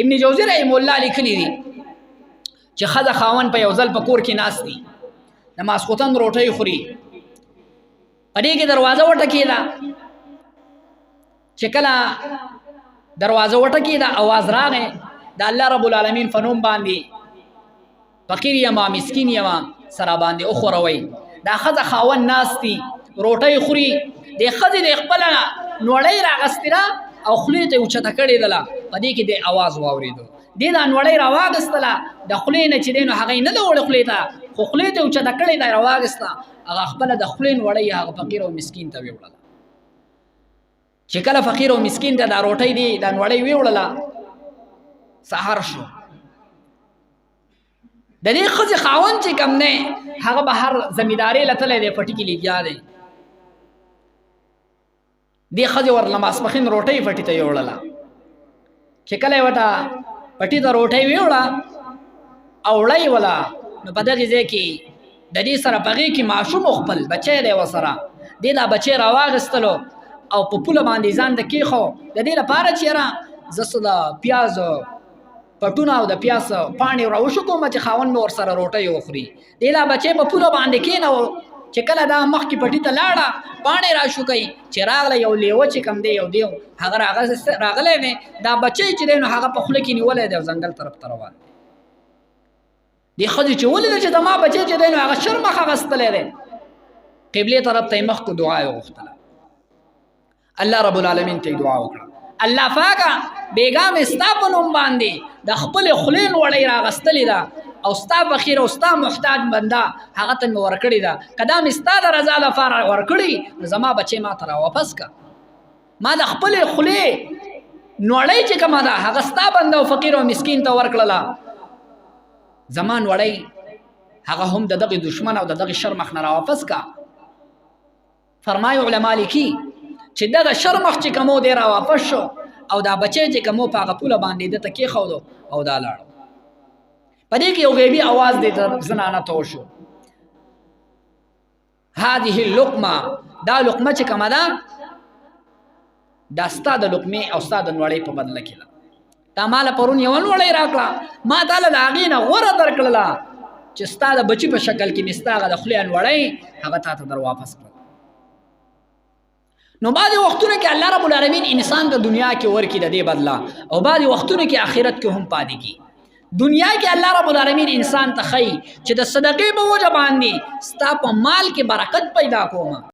ابن جوزی رحمه الله لیکلی دي چې ښځه خاوند په یو ځل په کور کې ناست دي د ماسخوتن روټۍ خوري په دې کې دروازه وټکېده چې کله دروازه وټکېده اواز راغی د الله رب العالمین په نوم باندې فقیر یما مسکین یما سره باندې وښوروئ دا ښځه خاوند ناست دي روټۍ خوري د ښځې د خپله نوړۍ راغستې ده او خولې ته یې اوچته کړې دله په دې کې د اواز واورېدو دې دا نوړۍ راواغستله د خولې نه چې دی نو هغه یې نه ده وړې خولې ته خو خولې ته یې اوچته کړې ده راواغسته هغه خپله د خولې نوړۍ هغه فقیر او مسکین ته ویوړله چې کله فقیر او مسکین ته دا روټۍ دی دا نوړۍ ویوړله سهار شو د دې ښځې خاوند چې کوم دی هغه بهر زمیندارۍ له تللی دی پټي کې لګیا دی دې ښځې ورله ماسپښین روټۍ پټي ته یوړله چې کله یې ورته پټي ته روټۍ ویوړه او وړه یې وله نو په دغې ځای کې د دې سره په هغې کې ماشوم خپل بچی دی ورسره دې دا بچی راواغېستلو او په پوله باندې ځان د کېښو د دې لپاره چې یاره زه څه د پیازو پټونه او د پیاز پاڼې راوشو کومه چې خاوند مې ورسره روټۍ وخوري دې دا بچی په پوله باندې کېنوو چې کله دا مخکې پټي ته لاړه پاڼې راشو کوي چې راغله یو لیوه چې کوم دی یو دی هغه راغلی دی دا بچی چې دی نو هغه په خوله کې نیولی دی او ځنګل طرف ته روان دی دې ښځې چې ولیده چې زما بچی چې دی نو هغه شر مخ اخیستلی دی قبلې طرف ته یې مخ کو دعا یې وغوښتله الله رب العالمین ته یې دعا وکړه الله پاکه بیګا مې ستا په نوم باندې د خپلې خولې نوړۍ راغستلې ده او ستا فقیر او ستا محتاج بنده هغه ته مې ورکړې ده که دا مې ستا د رضا لپاره ورکړي نو زما بچی ما ته راواپس که ما د خپلې خولې نوړۍ چې کومه ده هغه ستا بنده او فقیر او مسکین ته ورکړله زما نوړۍ هغه هم د دغې دشمن او د دغې شر مخ نه راواپس که فرمایي علما لیکي چې دغه شر مخ چې کوم دی راواپس شو او دا بچی چې کوم په هغه پوله باندې دته کېښودو او دا لاړو په دې کې یو غیبي اواز دی د زنانه ته وشو هذه اللقمه دا لقمه چې کومه ده دا ستا د لقمې او ستا د نوړۍ په بدله کې ده تا ماله پرون یوه نوړۍ راکړه ما تاله د هغې نه غوره درکړله چې ستا د بچي په شکل کې مې ستا هغه د خولې نوړۍ هغه تا ته در واپس کړه نو بعضې وختونه کې الله رب العالمین انسان د دنیا کې ورکړي د دې بدله او بعضې وختونه کې آخرت کې هم پاتې کړي دنیا کې الله رب العالمین انسان ته ښایي چې د صدقې په وجه باندې ستا په مال کې برکت پیدا کومه